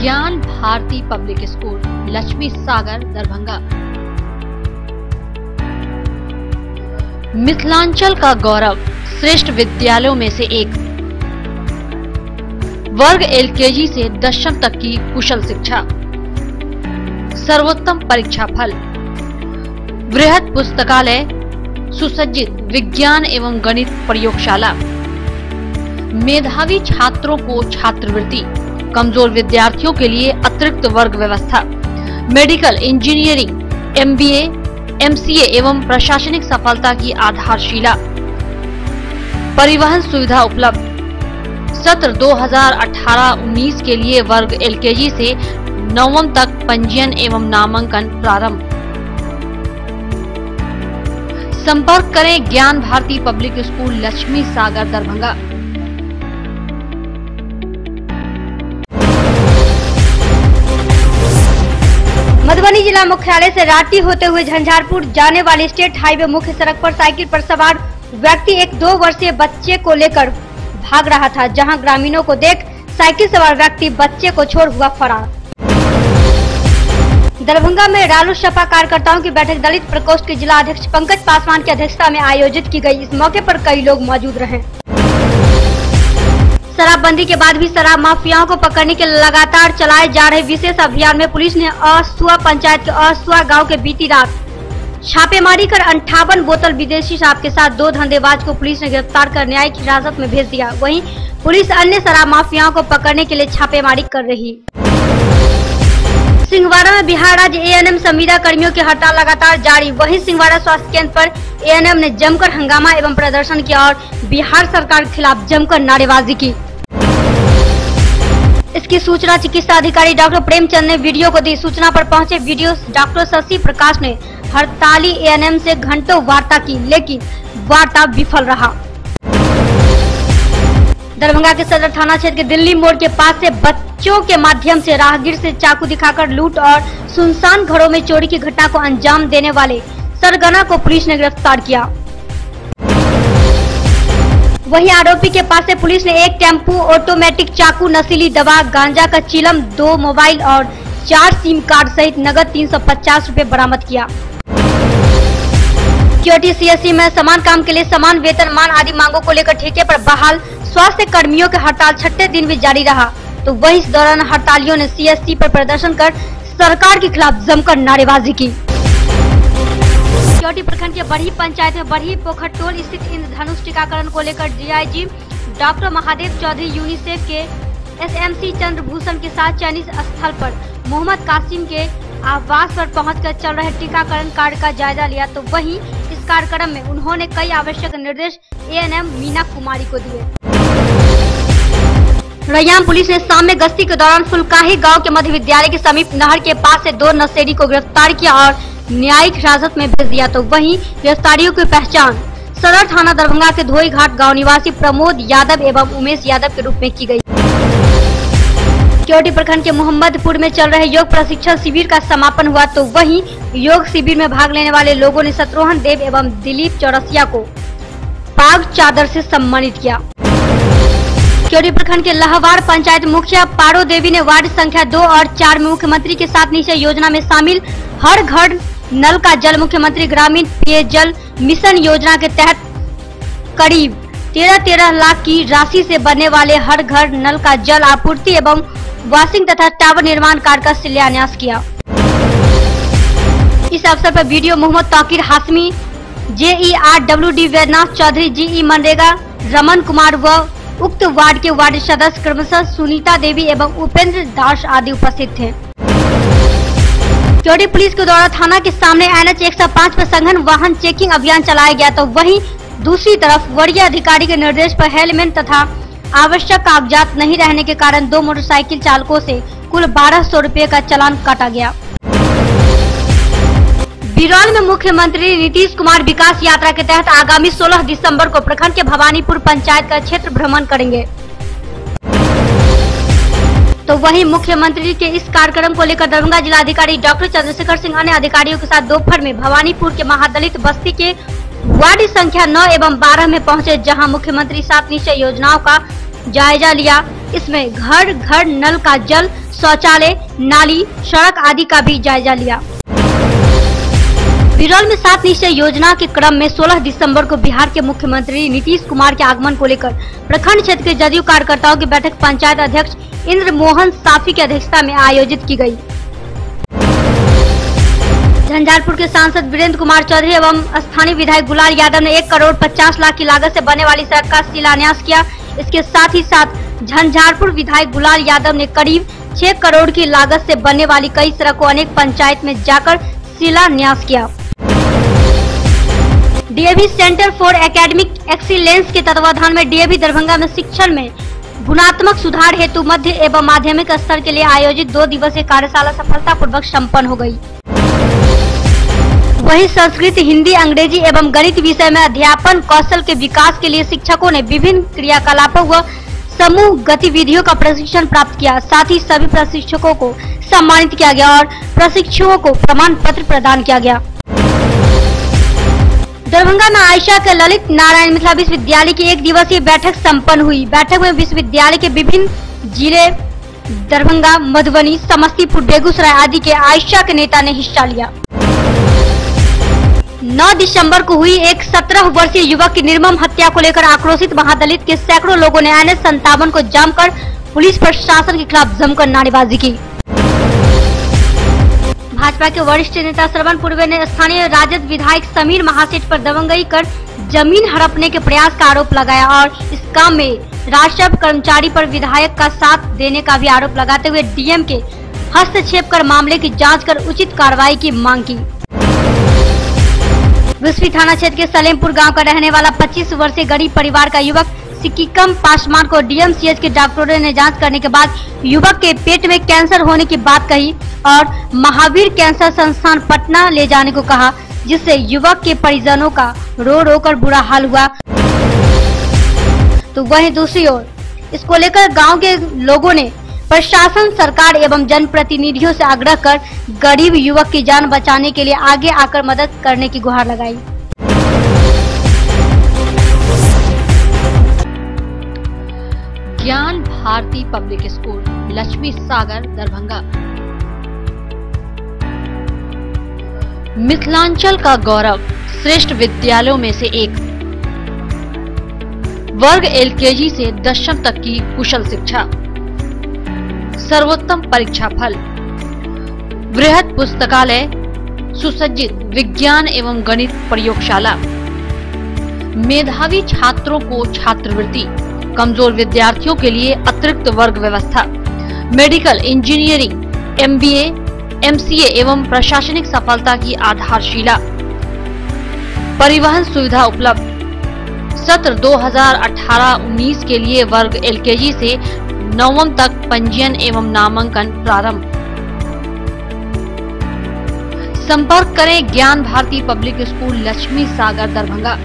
ज्ञान Bharti public school Lakshmi सागर दरभंगा। मिथिलांचल का गौरव श्रेष्ठ विद्यालयों में से एक। वर्ग एलकेजी से दशम तक की कुशल शिक्षा, सर्वोत्तम परीक्षा फल, वृहद पुस्तकालय, सुसज्जित विज्ञान एवं गणित प्रयोगशाला, मेधावी छात्रों को छात्रवृत्ति, कमजोर विद्यार्थियों के लिए अतिरिक्त वर्ग व्यवस्था, मेडिकल, इंजीनियरिंग, एमबीए, एमसीए एवं प्रशासनिक सफलता की आधारशिला, परिवहन सुविधा उपलब्ध। सत्र 2018-19 के लिए वर्ग एलकेजी से नवम तक पंजीयन एवं नामांकन प्रारंभ। संपर्क करें ज्ञान भारती पब्लिक स्कूल लक्ष्मी सागर दरभंगा। मधुबनी जिला मुख्यालय से रांची होते हुए झंझारपुर जाने वाली स्टेट हाईवे मुख्य सड़क पर साइकिल पर सवार व्यक्ति एक 2 वर्षीय बच्चे को लेकर भाग रहा था, जहां ग्रामीणों को देख साइकिल सवार व्यक्ति बच्चे को छोड़ हुआ फरार। दरभंगा में रालू सपा कार्यकर्ताओं की बैठक दलित प्रकोष्ठ के जिला अध्यक्ष पंकज पासवान की अध्यक्षता में आयोजित की गई। इस मौके पर कई लोग मौजूद रहे। शराबबंदी के बाद भी शराब माफियाओं को पकड़ने के लगातार चलाए जा रहे विशेष अभियान में पुलिस ने असुआ पंचायत के असुआ गांव के बीती रात छापेमारी कर 58 बोतल विदेशी शराब के साथ 2 धंधेबाज को पुलिस ने गिरफ्तार कर न्यायिक हिरासत में भेज दिया। वहीं पुलिस अन्य शराब माफियाओं को पकड़ने के लिए छापेमारी कर रही। सिंहवाड़ा में बिहार राज्य एएनएम संविदा कर्मियों की हड़ताल लगातार जारी। वहीं सिंहवाड़ा स्वास्थ्य केंद्र पर एएनएम ने जमकर हंगामा एवं प्रदर्शन किया और बिहार सरकार के खिलाफ जमकर नारेबाजी की। इसकी सूचना चिकित्सा अधिकारी डॉक्टर प्रेमचंद ने वीडियो को दी। सूचना पर पहुंचे वीडियो डॉक्टर शशि प्रकाश ने हड़ताली एएनएम से घंटों वार्ता की, लेकिन वार्ता विफल रहा। दरभंगा के सदर थाना क्षेत्र के दिल्ली मोड़ के पास से बच्चों के माध्यम से राहगीर से चाकू दिखाकर लूट और सुनसान घरों में चोरी की घटना को अंजाम देने वाले सरगना को पुलिस ने गिरफ्तार किया। वहीं आरोपी के पास से पुलिस ने एक टेम्पू, ऑटोमेटिक चाकू, नशीली दवा, गांजा का चिलम, 2 मोबाइल और 4 सिम कार्ड सहित नगद 350 रुपए बरामद किया। क्यूटी सीएससी में समान काम के लिए समान वेतनमान आदि मांगों को लेकर ठेके पर बहाल स्वास्थ्य कर्मियों के हड़ताल 6ठे दिन भी जारी रहा। तो वहीं इस दौरान हड़तालियों ने सीएससी पर प्रदर्शन कर सरकार के खिलाफ जमकर नारेबाजी की। क्यूटी प्रखंड के बढ़ी पंचायत में बढ़ी पोखरटोल स्थित इंद्रधनुष टीकाकरण को लेकर DIG doctor Mahadev Chaudhary, UNICEF के एसएमसी चंद्रभूषण के साथ चयनित स्थल पर मोहम्मद कासिम के आवास पर पहुंचकर चल रहे टीकाकरण कार्य का जायजा लिया। तो वहीं इस कार्यक्रम में उन्होंने कई आवश्यक निर्देश एएनएम मीना कुमारी को दिए। रैयाम पुलिस ने शाम में गश्ती के दौरान फुलकाही गांव के मध्य विद्यालय के समीप नहर के पास से 2 नशेड़ी को गिरफ्तार किया और न्यायिक हिरासत में भेज दिया। तो वहीं गिरफ्तारियों की पहचान सदर थाना दरभंगा के धोई घाट गाँव निवासी प्रमोद यादव एवं उमेश यादव के रूप में की गई। क्यूटी प्रखंड के मोहम्मदपुर में चल रहे योग प्रशिक्षण शिविर का समापन हुआ। तो वहीं योग शिविर में भाग लेने वाले लोगों ने शत्रुघ्न देव एवं दिलीप चौरसिया को पाग चादर से सम्मानित किया। क्यूटी प्रखंड के लहवार पंचायत मुखिया पारो देवी ने वार्ड संख्या 2 और 4 में मुख्यमंत्री के साथ निश्चय योजना में शामिल हर घर नल का जल, मुख्यमंत्री ग्रामीण पेयजल मिशन योजना के तहत करीब 13 लाख की राशि से बनने वाले हर घर नल का जल आपूर्ति एवं वॉशिंग तथा टावर निर्माण कार्य का शिलान्यास किया। इस अवसर पर BDO Mohammad Takir Hashmi, JERWD Vaidyanath Chaudhary, GE मनरेगा रमन कुमार व उक्त वार्ड के वार्ड सदस्य क्रमशः सुनीता देवी एवं उपेंद्र दास आदि उपस्थित थे। क्यूटी पुलिस के द्वारा थाना के सामने NH 105 पर सघन वाहन चेकिंग अभियान चलाया गया। तो वहीं दूसरी तरफ वरीय अधिकारी के निर्देश पर हेलमेट तथा आवश्यक कागजात नहीं रहने के कारण 2 मोटरसाइकिल चालकों से कुल 1200 रुपए का चालान काटा गया। बिरौल में मुख्यमंत्री नीतीश कुमार विकास यात्रा के तहत आगामी 16 दिसंबर को प्रखंड के भवानीपुर पंचायत का क्षेत्र भ्रमण करेंगे। तो वहीं मुख्यमंत्री के इस कार्यक्रम को लेकर दरभंगा जिलाधिकारी डॉक्टर चंद्रशेखर सिंह अन्य अधिकारियों के साथ दोपहर में भवानीपुर के महादलित बस्ती के वार्ड संख्या 9 एवं 12 में पहुंचे, जहां मुख्यमंत्री 7 निश्चय योजनाओं का जायजा लिया। इसमें घर घर नल का जल, शौचालय, नाली, सड़क आदि का भी जायजा लिया। बिरौल में 7 निश्चय योजना के क्रम में 16 दिसंबर को बिहार के मुख्यमंत्री नीतीश कुमार के आगमन को लेकर प्रखंड क्षेत्र के जदयू कार्यकर्ताओं की बैठक पंचायत अध्यक्ष इंद्र मोहन साफी की अध्यक्षता में आयोजित की गई। झंझारपुर के सांसद वीरेंद्र कुमार चौधरी एवं स्थानीय विधायक गुलाल यादव ने 1 करोड़ 50 लाख की लागत से बनने वाली सड़क का शिलान्यास किया। इसके साथ ही साथ झंझारपुर विधायक गुलाल यादव ने करीब 6 करोड़ की लागत से बनने वाली कई सड़क को अनेक पंचायत में जाकर शिलान्यास किया। DAV centre for academic excellence के तत्वाधान में डीएवी दरभंगा में शिक्षण में गुणात्मक सुधार हेतु मध्य एवं माध्यमिक स्तर के लिए आयोजित 2 दिवसीय कार्यशाला सफलतापूर्वक संपन्न हो गई। वहीं संस्कृत, हिंदी, अंग्रेजी एवं गणित विषय में अध्यापन कौशल के विकास के लिए शिक्षकों ने विभिन्न क्रियाकलापों व समूह गतिविधियों का प्रशिक्षण प्राप्त किया। साथ ही सभी प्रशिक्षकों को सम्मानित किया गया और प्रशिक्षुओं को प्रमाण पत्र प्रदान किया गया। दरभंगा में आयशा के ललित नारायण मिथिला विश्वविद्यालय की 1 दिवसीय बैठक संपन्न हुई। बैठक में विश्वविद्यालय के विभिन्न जिले दरभंगा, मधुबनी, समस्तीपुर, बेगूसराय आदि के आयशा के नेता ने हिस्सा लिया। 9 दिसंबर को हुई एक 17 वर्षीय युवक की निर्मम हत्या को लेकर आक्रोशित महादलित के सैकड़ों लोगों ने NH-57 को जाम कर पुलिस प्रशासन के खिलाफ जमकर नारेबाजी की। भाजपा के वरिष्ठ नेता श्रवण पूर्वे ने स्थानीय राजद विधायक समीर महासेठ पर दबंगई कर जमीन हड़पने के प्रयास का आरोप लगाया और इस काम में राजस्व कर्मचारी पर विधायक का साथ देने का भी आरोप लगाते हुए डीएम के हस्तक्षेप कर मामले की जांच कर उचित कार्रवाई की मांग की। विस्फी थाना क्षेत्र के सलेमपुर गांव का रहने वाला 25 वर्षीय गरीब परिवार का युवक सिक्किम पासवान को डीएमसीएच के डॉक्टरों ने जांच करने के बाद युवक के पेट में कैंसर होने की बात कही और महावीर कैंसर संस्थान पटना ले जाने को कहा, जिससे युवक के परिजनों का रो रो कर बुरा हाल हुआ। तो वहीं दूसरी ओर इसको लेकर गांव के लोगों ने प्रशासन, सरकार एवं जनप्रतिनिधियों से आग्रह कर गरीब युवक की जान बचाने के लिए आगे आकर मदद करने की गुहार लगाई। ज्ञान भारती पब्लिक स्कूल, लक्ष्मी सागर, दरभंगा। मिथिलांचल का गौरव, श्रेष्ठ विद्यालयों में से एक। वर्ग एलकेजी से 10वीं तक की कुशल शिक्षा, सर्वोत्तम परीक्षा फल, बृहद पुस्तकालय, सुसज्जित विज्ञान एवं गणित प्रयोगशाला, मेधावी छात्रों को छात्रवृत्ति, कमजोर विद्यार्थियों के लिए अतिरिक्त वर्ग व्यवस्था, मेडिकल, इंजीनियरिंग, MBA, MCA एवं प्रशासनिक सफलता की आधारशिला, परिवहन सुविधा उपलब्ध। सत्र 2018-19 के लिए वर्ग एलकेजी से 9वीं तक पंजीयन एवं नामांकन प्रारंभ। संपर्क करें ज्ञान भारती पब्लिक स्कूल, लक्ष्मी सागर, दरभंगा।